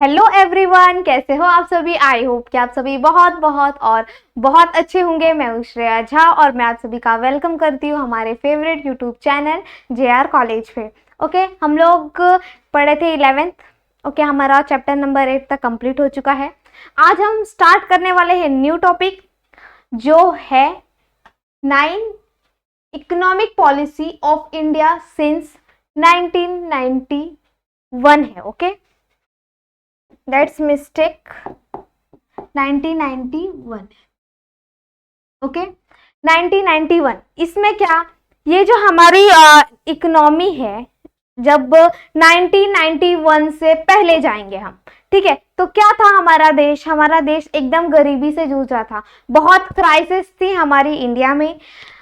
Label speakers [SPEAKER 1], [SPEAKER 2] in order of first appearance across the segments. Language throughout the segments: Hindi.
[SPEAKER 1] हेलो एवरीवन, कैसे हो आप सभी। आई होप कि आप सभी बहुत बहुत और बहुत अच्छे होंगे। मैं हूँ श्रेया झा और मैं आप सभी का वेलकम करती हूँ हमारे favourite YouTube channel JR college पे। ओके, हम लोग पढ़े थे 11th। ओके, हमारा चैप्टर नंबर 8 तक कंप्लीट हो चुका है। आज हम स्टार्ट करने वाले हैं न्यू टॉपिक जो है 9 economic policy of India since 1991 है। Okay, that's mistake, 1991। ओके, 1991। इसमें क्या, ये जो हमारी इकोनॉमी है, जब 1991 से पहले जाएंगे हम, ठीक है, तो क्या था हमारा देश एकदम गरीबी से जूझ रहा था। बहुत क्राइसिस थी हमारी इंडिया में।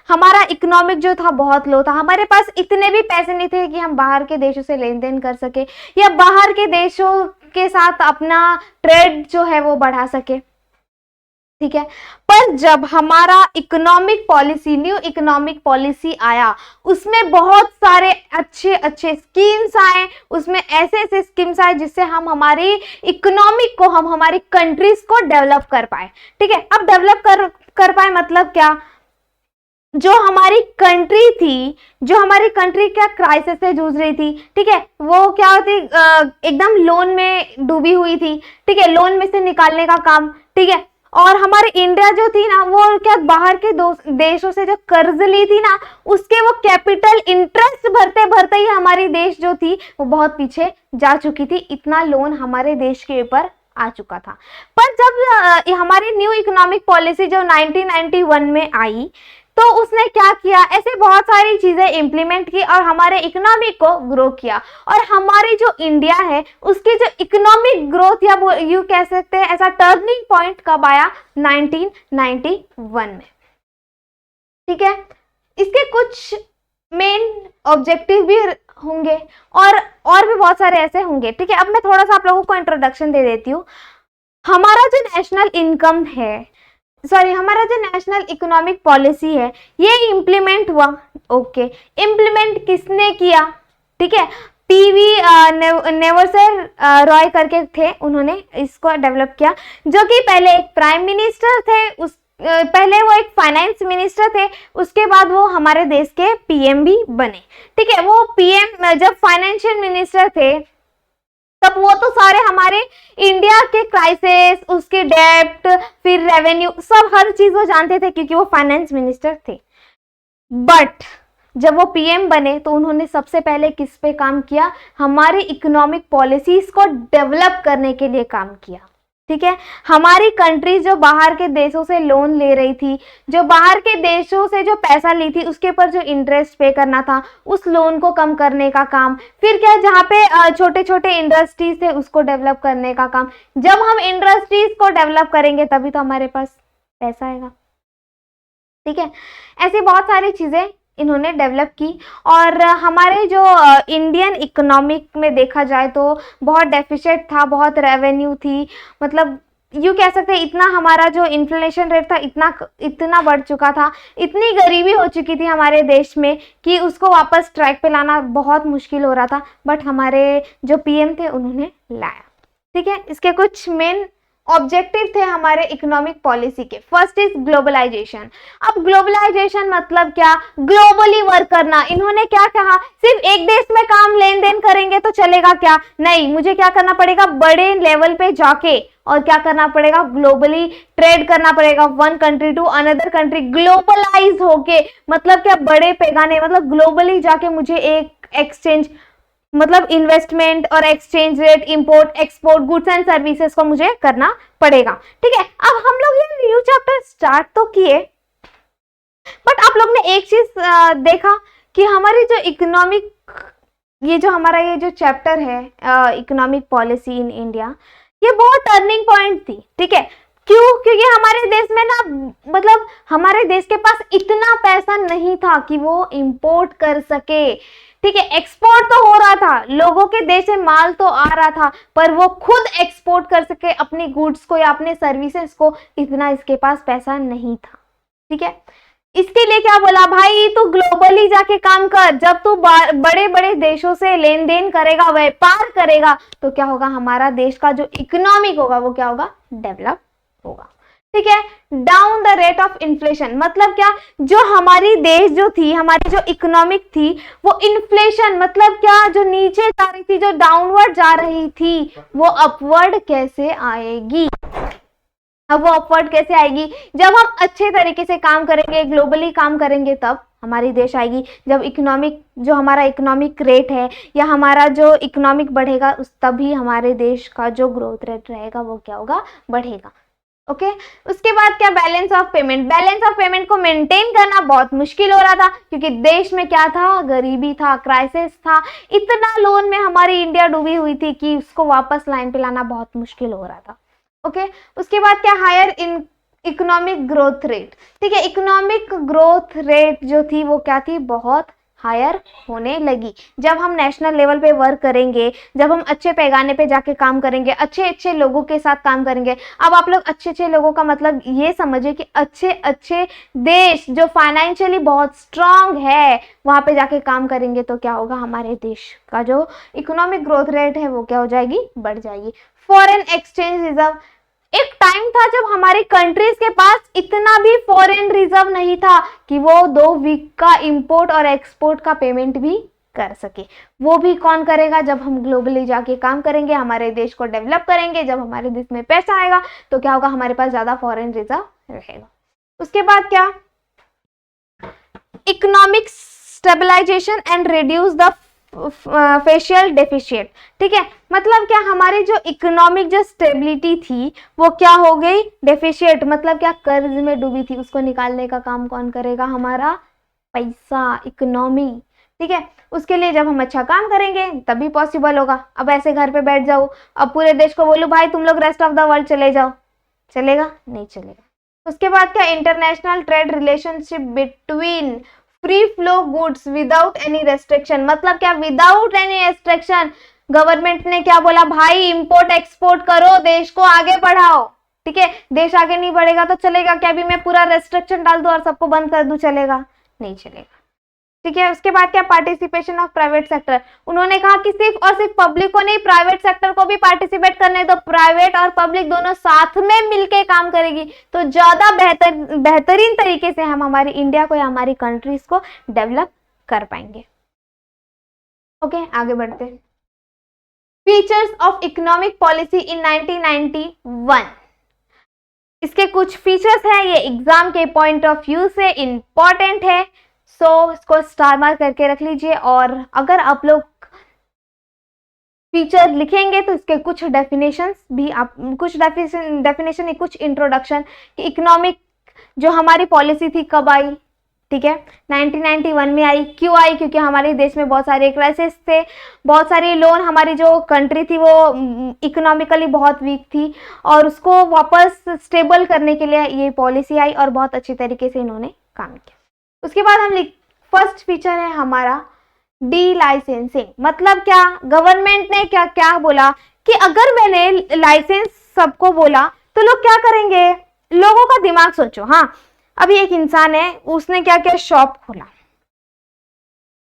[SPEAKER 1] हमारा इकोनॉमिक जो था बहुत लो था। हमारे पास इतने भी पैसे नहीं थे कि हम बाहर के देशों से लेन देन कर सके या बाहर के देशों के साथ अपना ट्रेड जो है वो बढ़ा सके, ठीक है। पर जब हमारा economic policy, new economic policy आया, उसमें बहुत सारे अच्छे अच्छे स्कीम्स आए। उसमें ऐसे ऐसे स्कीम्स आए जिससे हम हमारी इकोनॉमिक को, हम हमारी कंट्रीज को डेवलप कर पाए, ठीक है। अब डेवलप कर पाए मतलब क्या, जो हमारी कंट्री थी, जो हमारी कंट्री क्या क्राइसिस से जूझ रही थी, ठीक है, वो क्या होती, एकदम लोन में डूबी हुई थी, ठीक है, लोन में से निकालने का काम, ठीक है। और हमारी इंडिया जो थी ना, वो क्या बाहर के देशों से जो कर्ज ली थी ना, उसके वो कैपिटल इंटरेस्ट भरते भरते ही हमारी देश जो थी वो बहुत पीछे जा चुकी थी। इतना लोन हमारे देश के ऊपर आ चुका था। पर जब हमारी न्यू इकोनॉमिक पॉलिसी जो 1991 में आई, तो उसने क्या किया, ऐसे बहुत सारी चीजें इंप्लीमेंट की और हमारे इकोनॉमी को ग्रो किया। और हमारी जो इंडिया है उसकी जो इकोनॉमिक ग्रोथ, या वो यू कह सकते हैं, ऐसा टर्निंग पॉइंट कब आया, 1991 में, ठीक है। इसके कुछ मेन ऑब्जेक्टिव भी होंगे और भी बहुत सारे ऐसे होंगे, ठीक है। अब मैं थोड़ा सा आप लोगों को इंट्रोडक्शन दे देती हूँ। हमारा जो नेशनल इनकम है, हमारा जो नेशनल इकोनॉमिक पॉलिसी है, ये इम्प्लीमेंट हुआ। ओके, इम्प्लीमेंट किसने किया, ठीक है, पीवी नेवर्सर रॉय करके थे, उन्होंने इसको डेवलप किया, जो कि पहले एक प्राइम मिनिस्टर थे, पहले वो एक फाइनेंस मिनिस्टर थे, उसके बाद वो हमारे देश के पीएम भी बने, ठीक है। वो पीएम जब फाइनेंशियल मिनिस्टर थे, तब वो तो सारे हमारे इंडिया के क्राइसिस, उसके डेब्ट, फिर रेवेन्यू, सब हर चीज वो जानते थे क्योंकि वो फाइनेंस मिनिस्टर थे। बट जब वो पीएम बने तो उन्होंने सबसे पहले किस पे काम किया, हमारी इकोनॉमिक पॉलिसीज को डेवलप करने के लिए काम किया, ठीक है। हमारी कंट्री जो बाहर के देशों से लोन ले रही थी, जो बाहर के देशों से जो पैसा ली थी, उसके ऊपर जो इंटरेस्ट पे करना था, उस लोन को कम करने का काम। फिर क्या, जहाँ पे छोटे छोटे इंडस्ट्रीज थे उसको डेवलप करने का काम। जब हम इंडस्ट्रीज को डेवलप करेंगे तभी तो हमारे पास पैसा आएगा, ठीक है। ऐसी बहुत सारी चीजें इन्होंने डेवलप की। और हमारे जो इंडियन इकोनॉमिक में देखा जाए तो बहुत डेफिसिट था, बहुत रेवेन्यू थी, मतलब यू कह सकते हैं इतना हमारा जो इन्फ्लेशन रेट था इतना बढ़ चुका था, इतनी गरीबी हो चुकी थी हमारे देश में कि उसको वापस ट्रैक पे लाना बहुत मुश्किल हो रहा था। बट हमारे जो पीएम थे उन्होंने लाया, ठीक है। इसके कुछ मेन ऑब्जेक्टिव थे हमारे इकोनॉमिक पॉलिसी के। First is globalization. अब ग्लोबलाइजेशन मतलब क्या, ग्लोबली वर्क करना। इन्होंने क्या कहा, सिर्फ एक देश में काम लेन देन करेंगे तो चलेगा क्या, नहीं, मुझे क्या करना पड़ेगा, बड़े लेवल पे जाके और क्या करना पड़ेगा, ग्लोबली ट्रेड करना पड़ेगा, one country to another country, globalize होके, मतलब क्या, बड़े पैमाने, मतलब ग्लोबली जाके मुझे एक एक्सचेंज, मतलब इन्वेस्टमेंट और exchange rate, import export, goods and services को मुझे करना पड़ेगा, ठीक है। अब हम लोग ये न्यू चैप्टर स्टार्ट तो किए, बट आप लोग ने एक चीज देखा कि हमारी जो इकोनॉमिक, ये जो हमारा ये जो चैप्टर है इकोनॉमिक पॉलिसी इन इंडिया, ये बहुत टर्निंग पॉइंट थी, ठीक है। क्यों, क्योंकि हमारे देश में ना, मतलब हमारे देश के पास इतना पैसा नहीं था कि वो इंपोर्ट कर सके, ठीक है। एक्सपोर्ट तो हो रहा था, लोगों के देश से माल तो आ रहा था, पर वो खुद एक्सपोर्ट कर सके अपनी गुड्स को या अपने सर्विसेज को, इतना इसके पास पैसा नहीं था, ठीक है। इसके लिए क्या बोला भाई, तू ग्लोबली जाके काम कर। जब तू बड़े बड़े देशों से लेन देन करेगा, व्यापार करेगा, तो क्या होगा, हमारा देश का जो इकोनॉमिक होगा वो क्या होगा, डेवलप होगा। ठीक है। Down the rate of inflation मतलब क्या, जो हमारी देश जो थी, हमारी जो इकोनॉमिक थी, वो इन्फ्लेशन मतलब क्या, जो नीचे जा रही थी, जो डाउनवर्ड जा रही थी, वो अपवर्ड कैसे आएगी। अब वो अपवर्ड कैसे आएगी, जब हम अच्छे तरीके से काम करेंगे, ग्लोबली काम करेंगे, तब हमारी देश आएगी। जब इकोनॉमिक, जो हमारा इकोनॉमिक रेट है या हमारा जो इकोनॉमिक बढ़ेगा, उस तभी हमारे देश का जो ग्रोथ रेट रहेगा वो क्या होगा, बढ़ेगा। ओके। उसके बाद क्या, balance of payment. Balance of payment को मेंटेन करना बहुत मुश्किल हो रहा था, क्योंकि देश में क्या था, गरीबी था, क्राइसिस था, इतना लोन में हमारी इंडिया डूबी हुई थी कि उसको वापस लाइन पे लाना बहुत मुश्किल हो रहा था। ओके। उसके बाद क्या, higher in economic growth rate. ठीक है, इकोनॉमिक ग्रोथ रेट जो थी वो क्या थी, बहुत हायर होने लगी। जब हम नेशनल लेवल पे वर्क करेंगे, जब हम अच्छे पैमाने पे जाके काम करेंगे, अच्छे अच्छे लोगों के साथ काम करेंगे। अब आप लोग अच्छे अच्छे लोगों का मतलब ये समझिए कि अच्छे अच्छे देश जो फाइनेंशियली बहुत स्ट्रांग है, वहां पे जाके काम करेंगे, तो क्या होगा, हमारे देश का जो इकोनॉमिक ग्रोथ रेट है वो क्या हो जाएगी, बढ़ जाएगी। Foreign exchange reserve. एक टाइम था जब हमारी कंट्रीज के पास इतना भी फॉरेन रिजर्व नहीं था कि वो 2 वीक का इंपोर्ट और एक्सपोर्ट का पेमेंट भी कर सके। वो भी कौन करेगा, जब हम ग्लोबली जाके काम करेंगे, हमारे देश को डेवलप करेंगे, जब हमारे देश में पैसा आएगा, तो क्या होगा, हमारे पास ज्यादा फॉरेन रिजर्व रहेगा। उसके बाद क्या, economic stabilization and reduce the fiscal deficit. ठीक है, मतलब क्या, हमारी जो इकोनॉमिक जो स्टेबिलिटी थी वो क्या हो गई, डेफिशिएट मतलब क्या, कर्ज में डूबी थी, उसको निकालने का काम कौन करेगा, हमारा पैसा, इकोनॉमी। ठीक है, उसके लिए जब हम अच्छा काम करेंगे तभी पॉसिबल होगा। अब ऐसे घर पे बैठ जाओ, अब पूरे देश को बोलो भाई तुम लोग रेस्ट ऑफ द वर्ल्ड चले जाओ, चलेगा, नहीं चलेगा। उसके बाद क्या, international trade relationship between free flow goods without any restriction मतलब क्या, विदाउट एनी रेस्ट्रिक्शन। गवर्नमेंट ने क्या बोला, भाई इंपोर्ट एक्सपोर्ट करो, देश को आगे बढ़ाओ। ठीक है, देश आगे नहीं बढ़ेगा तो चलेगा क्या, भी मैं पूरा रेस्ट्रिक्शन डाल दूं और सबको बंद कर दूं, चलेगा, नहीं चलेगा। ठीक है, उसके बाद क्या, पार्टिसिपेशन ऑफ प्राइवेट सेक्टर। उन्होंने कहा कि सिर्फ और सिर्फ पब्लिक को नहीं, प्राइवेट सेक्टर को भी पार्टिसिपेट करने दो। प्राइवेट और पब्लिक दोनों साथ में मिलके काम करेगी तो ज्यादा बेहतरीन तरीके से हम हमारी इंडिया को या हमारी कंट्रीज को डेवलप कर पाएंगे। ओके, आगे बढ़ते हैं। Features of economic policy in 1991। इसके कुछ फीचर्स हैं, ये एग्जाम के पॉइंट ऑफ व्यू से इंपॉर्टेंट है, सो इसको स्टार मार्क करके रख लीजिए। और अगर आप लोग फीचर लिखेंगे तो इसके कुछ डेफिनेशंस भी आप, कुछ डेफिनेशन कुछ इंट्रोडक्शन, इकोनॉमिक जो हमारी पॉलिसी थी कब आई, ठीक है, 1991 में आई। क्यों आई, क्योंकि हमारे देश में बहुत सारे क्राइसिस थे, बहुत सारी लोन, हमारी जो कंट्री थी वो इकोनॉमिकली बहुत वीक थी और उसको वापस स्टेबल करने के लिए ये पॉलिसी आई और बहुत अच्छी तरीके से इन्होंने काम किया। उसके बाद हम फर्स्ट फीचर है हमारा डी लाइसेंसिंग। मतलब क्या, गवर्नमेंट ने क्या क्या बोला कि अगर मैंने लाइसेंस सबको बोला तो लोग क्या करेंगे, लोगों का दिमाग सोचो। हाँ, अभी एक इंसान है, उसने क्या किया, शॉप खोला,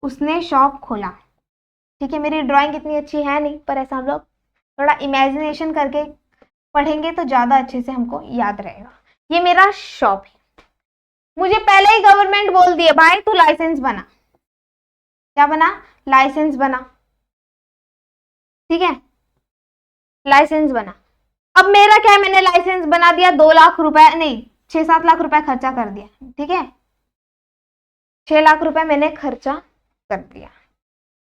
[SPEAKER 1] उसने शॉप खोला। ठीक है, मेरी ड्राइंग इतनी अच्छी है नहीं, पर ऐसा हम लोग थोड़ा इमेजिनेशन करके पढ़ेंगे तो ज्यादा अच्छे से हमको याद रहेगा। ये मेरा शॉप है, मुझे पहले ही गवर्नमेंट बोल दिया भाई तू लाइसेंस बना। क्या बना, लाइसेंस बना। ठीक है, लाइसेंस बना। अब मेरा क्या है, मैंने लाइसेंस बना दिया, 2 लाख रुपए नहीं 6-7 लाख रुपए खर्चा कर दिया। ठीक है, 6 लाख रुपए मैंने खर्चा कर दिया।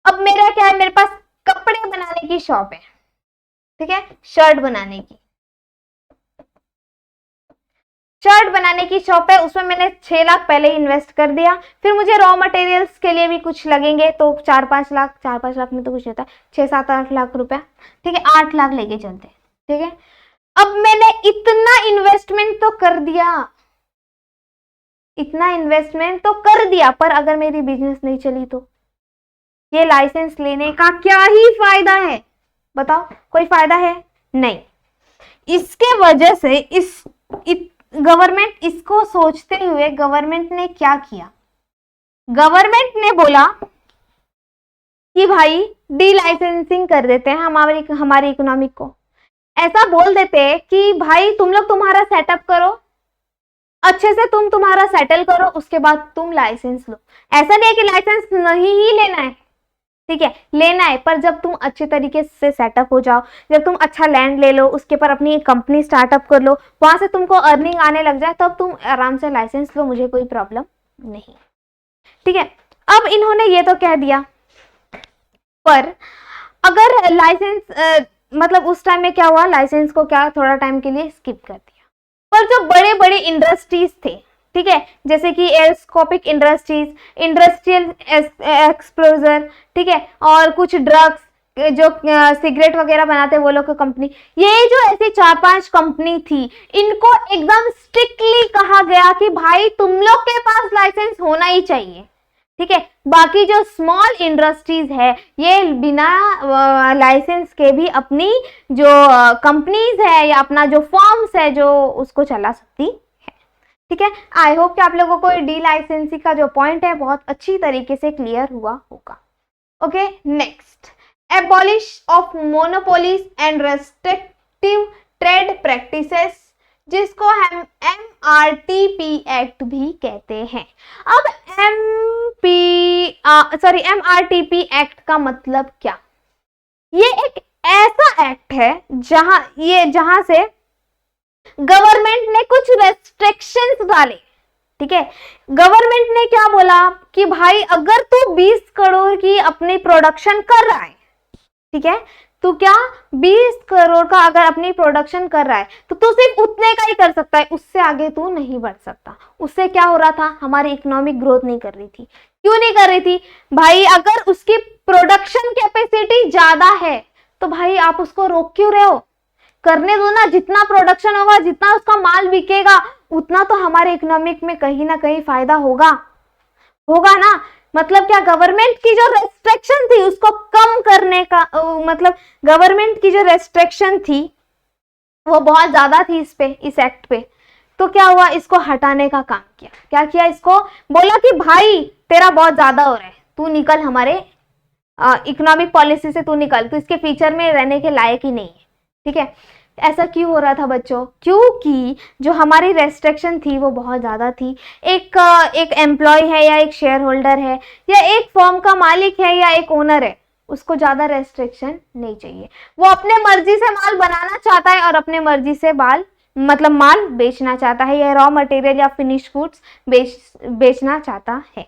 [SPEAKER 1] अब मेरा क्या है, मेरे पास कपड़े बनाने की शॉप है। ठीक है, शर्ट बनाने की, शर्ट बनाने की शॉप है, उसमें मैंने 6 लाख पहले ही इन्वेस्ट कर दिया। फिर मुझे रॉ मटेरियल्स के लिए भी कुछ लगेंगे तो 4-5 लाख, 4-5 लाख में तो कुछ नहीं होता, 6-7-8 लाख रुपया। ठीक है, 8 लाख लेके चलते। ठीक है, अब मैंने इतना इन्वेस्टमेंट तो कर दिया, इतना इन्वेस्टमेंट तो कर दिया, पर अगर मेरी बिजनेस नहीं चली तो ये लाइसेंस लेने का क्या ही फायदा है, बताओ, कोई फायदा है नहीं। इसके वजह से गवर्नमेंट इसको सोचते हुए गवर्नमेंट ने क्या किया, गवर्नमेंट ने बोला कि भाई डी लाइसेंसिंग कर देते हैं हमारी इकोनॉमिक को। ऐसा बोल देते हैं कि भाई तुम लोग तुम्हारा सेटअप करो, अच्छे से तुम तुम्हारा सेटल करो, उसके बाद तुम लाइसेंस लो। ऐसा नहीं है कि लाइसेंस नहीं ही लेना है, ठीक है, लेना है, पर जब तुम अच्छे तरीके से सेटअप हो जाओ, जब तुम अच्छा लैंड ले लो, उसके पर अपनी कंपनी स्टार्टअप कर लो, वहां से तुमको अर्निंग आने लग जाए, तब तुम आराम से लाइसेंस लो, मुझे कोई प्रॉब्लम नहीं, ठीक है। अब इन्होंने ये तो कह दिया, पर अगर लाइसेंस मतलब उस टाइम में क्या हुआ, लाइसेंस को क्या थोड़ा टाइम के लिए स्किप कर दिया। पर जो बड़े बड़े इंडस्ट्रीज थे, ठीक है, जैसे कि एरोस्कोपिक इंडस्ट्रीज, इंडस्ट्रियल एक्सप्लोजर, ठीक है, और कुछ ड्रग्स जो सिगरेट वगैरह बनाते हैं वो लोग की कंपनी, ये जो ऐसी 4-5 कंपनी थी, इनको एकदम स्ट्रिक्टली कहा गया कि भाई तुम लोग के पास लाइसेंस होना ही चाहिए, ठीक है। बाकी जो स्मॉल इंडस्ट्रीज है ये बिना लाइसेंस के भी अपनी जो कंपनीज है या अपना जो फर्म्स है जो उसको चला सकती है, ठीक है। आई होप कि आप लोगों को डी लाइसेंसिंग का जो पॉइंट है बहुत अच्छी तरीके से क्लियर हुआ होगा। Okay, next, abolish of monopolies and restrictive trade practices, जिसको हम MRTP एक्ट भी कहते हैं। अब MRTP एक्ट का मतलब क्या, ये एक ऐसा एक्ट है जहां से गवर्नमेंट ने कुछ रेस्ट्रिक्शंस डाले, ठीक है। गवर्नमेंट ने क्या बोला कि भाई अगर तू 20 करोड़ की अपनी प्रोडक्शन कर रहा है, ठीक है, तू क्या 20 करोड़ का अगर अपनी प्रोडक्शन कर रहा है तो तू सिर्फ उतने का ही कर सकता है, उससे आगे तू नहीं बढ़ सकता। उससे क्या हो रहा था, हमारी इकोनॉमिक ग्रोथ नहीं कर रही थी। क्यों नहीं कर रही थी भाई, अगर उसकी प्रोडक्शन कैपेसिटी ज्यादा है तो भाई आप उसको रोक क्यों रहे हो, करने दो ना, जितना प्रोडक्शन होगा, जितना उसका माल बिकेगा, उतना तो हमारे इकोनॉमिक में कहीं ना कहीं फायदा होगा ना। मतलब क्या, गवर्नमेंट की जो रेस्ट्रिक्शन थी उसको कम करने का मतलब गवर्नमेंट की जो रेस्ट्रिक्शन थी वो बहुत ज्यादा थी इस एक्ट पे, तो क्या हुआ, इसको हटाने का काम किया। क्या किया, इसको बोला कि भाई तेरा बहुत ज्यादा हो रहा है, तू निकल, हमारे इकोनॉमिक पॉलिसी से तू निकल, तू इसके फीचर में रहने के लायक ही नहीं है, ठीक है। ऐसा क्यों हो रहा था बच्चों, क्योंकि जो हमारी रेस्ट्रिक्शन थी वो बहुत ज़्यादा थी। एक एम्प्लॉय है या एक शेयर होल्डर है या एक फर्म का मालिक है या एक ओनर है, उसको ज़्यादा रेस्ट्रिक्शन नहीं चाहिए। वो अपने मर्जी से माल बनाना चाहता है और अपने मर्जी से माल बेचना चाहता है, या रॉ मटेरियल या फिनिश गुड्स बेचना चाहता है,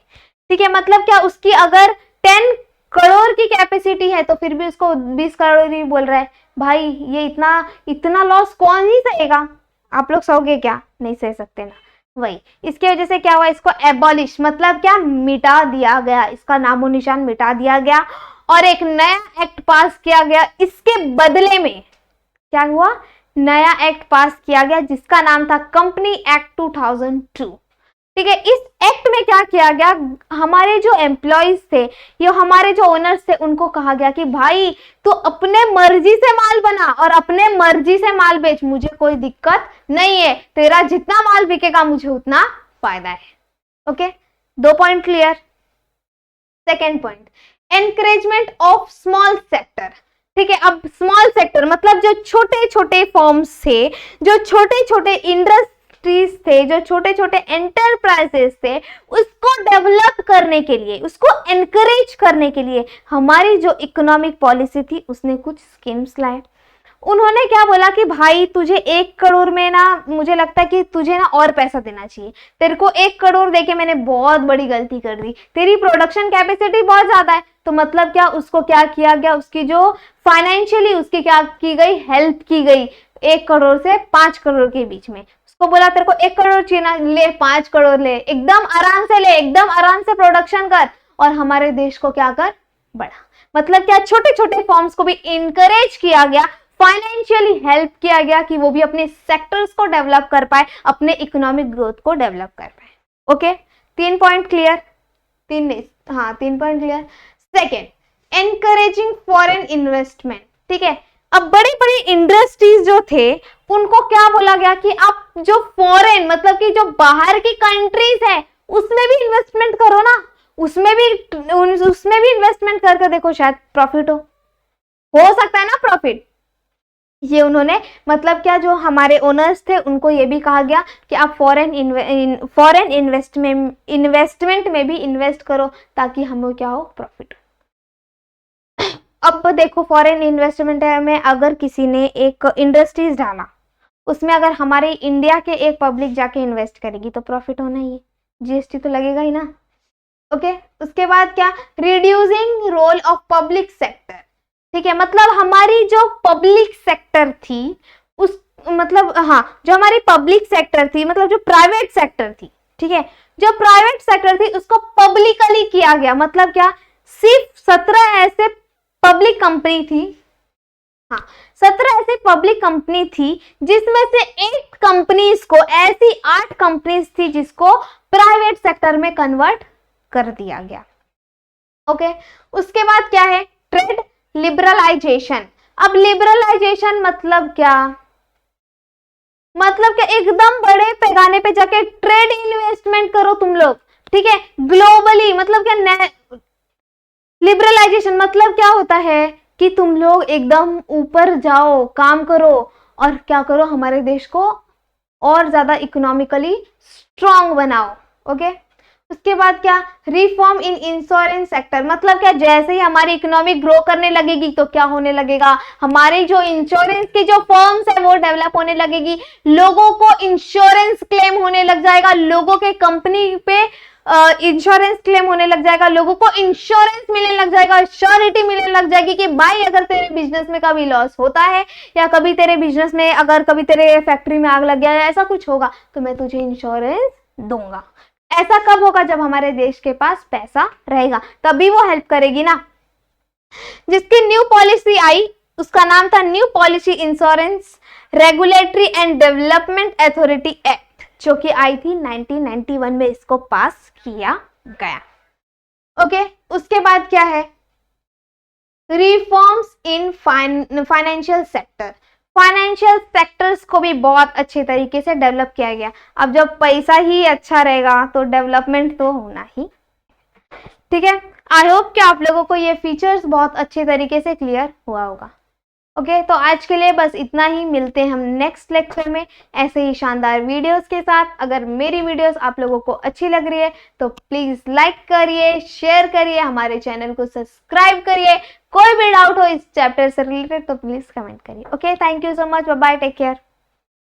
[SPEAKER 1] ठीक है। मतलब क्या, उसकी अगर 10 करोड़ की कैपेसिटी है तो फिर भी उसको 20 करोड़ ही बोल रहा है। भाई ये इतना लॉस कौन ही सहेगा, आप लोग सहोगे क्या, नहीं सह सकते ना। वही इसके वजह से क्या हुआ, इसको एबॉलिश मतलब क्या, मिटा दिया गया, इसका नामो निशान मिटा दिया गया और एक नया एक्ट पास किया गया। इसके बदले में क्या हुआ, नया एक्ट पास किया गया जिसका नाम था कंपनी एक्ट 2002, ठीक है। इस एक्ट में क्या किया गया, हमारे जो एम्प्लॉयज थे या हमारे जो ओनर्स थे उनको कहा गया कि भाई तू अपने मर्जी से माल बना और अपने मर्जी से माल बेच, मुझे कोई दिक्कत नहीं है, तेरा जितना माल बिकेगा मुझे उतना फायदा है। Okay, 2 point clear. Second point, encouragement of small sector, ठीक है। अब स्मॉल सेक्टर मतलब जो छोटे छोटे फॉर्म्स थे, जो छोटे छोटे इंडस्ट्रीज थे, जो छोटे छोटे एंटरप्राइजेस थे, उसको डेवलप करने के लिए, उसको एनकरेज करने के लिए हमारी जो इकोनॉमिक पॉलिसी थी उसने कुछ स्कीम्स लाए। उन्होंने क्या बोला कि भाई तुझे 1 करोड़ में ना, मुझे लगता है कि तुझे ना और पैसा देना चाहिए, तेरे को 1 करोड़ देके मैंने बहुत बड़ी गलती कर दी, तेरी प्रोडक्शन कैपेसिटी बहुत ज्यादा है। तो मतलब क्या, उसको क्या किया गया, उसकी जो फाइनेंशियली उसकी क्या की गई, हेल्प की गई 1 करोड़ से 5 करोड़ के बीच में। उसको बोला तेरे को 1 करोड़ चाहिए ना, ले 5 करोड़ ले, एकदम आराम से ले, एकदम आराम से प्रोडक्शन कर और हमारे देश को क्या कर, बढ़ा। मतलब क्या, छोटे छोटे फॉर्म्स को भी इनकरेज किया गया, फाइनेंशियली हेल्प किया गया कि वो भी अपने सेक्टर्स को डेवलप कर पाए, अपने इकोनॉमिक ग्रोथ को डेवलप कर पाए। Okay, 3 point clear, 3 point clear. Second, encouraging foreign investment, ठीक है। अब बड़ी बड़ी इंडस्ट्रीज जो थे उनको क्या बोला गया कि आप जो फॉरेन मतलब कि जो बाहर की कंट्रीज है उसमें भी इन्वेस्टमेंट करो ना, उसमें भी इन्वेस्टमेंट करके देखो, शायद प्रॉफिट हो सकता है ना प्रॉफिट। ये उन्होंने मतलब क्या, जो हमारे ओनर्स थे उनको ये भी कहा गया कि आप फॉरेन इन्वेस्टमेंट में भी इन्वेस्ट करो ताकि हमें क्या हो, प्रॉफिट। अब देखो फॉरेन इन्वेस्टमेंट में अगर किसी ने एक इंडस्ट्रीज डाला, उसमें अगर हमारे इंडिया के एक पब्लिक जाके इन्वेस्ट करेगी तो प्रॉफिट होना ही है, जीएसटी तो लगेगा ही ना। ओके, उसके बाद क्या, reducing role of public sector. ठीक है, मतलब हमारी जो पब्लिक सेक्टर थी उस मतलब हाँ, जो हमारी पब्लिक सेक्टर थी मतलब जो प्राइवेट सेक्टर थी, ठीक है, जो प्राइवेट सेक्टर थी उसको पब्लिकली किया गया। मतलब क्या, सिर्फ 17 ऐसे पब्लिक कंपनी थी, हाँ 17 ऐसी पब्लिक कंपनी थी जिसमें से 8 कंपनीज को, ऐसी 8 कंपनीज थी जिसको प्राइवेट सेक्टर में कन्वर्ट कर दिया गया। ओके, उसके बाद क्या है, ट्रेड लिबरलाइजेशन। अब लिबरलाइजेशन मतलब क्या, मतलब कि एकदम बड़े पैमाने पे जाके ट्रेड इन्वेस्टमेंट करो तुम लोग, ठीक है, ग्लोबली। मतलब क्या, लिबरलाइजेशन मतलब क्या होता है कि तुम लोग एकदम ऊपर जाओ, काम करो और क्या करो, हमारे देश को और ज्यादा इकोनॉमिकली स्ट्रांग बनाओ। ओके, उसके बाद क्या, रिफॉर्म इन इंश्योरेंस सेक्टर। मतलब क्या, जैसे ही हमारी इकोनॉमी ग्रो करने लगेगी तो क्या होने लगेगा, हमारी जो इंश्योरेंस की जो फर्म्स है वो डेवलप होने लगेगी, लोगों को इंश्योरेंस क्लेम होने लग जाएगा, लोगों के कंपनी पे इंश्योरेंस क्लेम होने लग जाएगा, लोगों को इंश्योरेंस मिलने लग जाएगा, श्योरिटी मिलने लग जाएगी कि भाई अगर तेरे बिजनेस में कभी लॉस होता है या कभी तेरे बिजनेस में अगर कभी तेरे फैक्ट्री में आग लग गया या ऐसा कुछ होगा तो मैं तुझे इंश्योरेंस दूंगा। ऐसा कब होगा, जब हमारे देश के पास पैसा रहेगा, तभी वो हेल्प करेगी ना। जिसकी न्यू पॉलिसी आई उसका नाम था new policy insurance regulatory and development authority act, जो कि आई थी 1991 में, इसको पास किया गया। ओके, उसके बाद क्या है, reforms in financial sector. Financial sectors को भी बहुत अच्छे तरीके से डेवलप किया गया। अब जब पैसा ही अच्छा रहेगा तो डेवलपमेंट तो होना ही, ठीक है। आई होप कि आप लोगों को ये फीचर्स बहुत अच्छे तरीके से क्लियर हुआ होगा। ओके, तो आज के लिए बस इतना ही, मिलते हैं हम नेक्स्ट लेक्चर में ऐसे ही शानदार वीडियोस के साथ। अगर मेरी वीडियोस आप लोगों को अच्छी लग रही है तो प्लीज लाइक करिए, शेयर करिए, हमारे चैनल को सब्सक्राइब करिए। कोई भी डाउट हो इस चैप्टर से रिलेटेड तो प्लीज कमेंट करिए। Okay, thank you so much, bye bye, take care.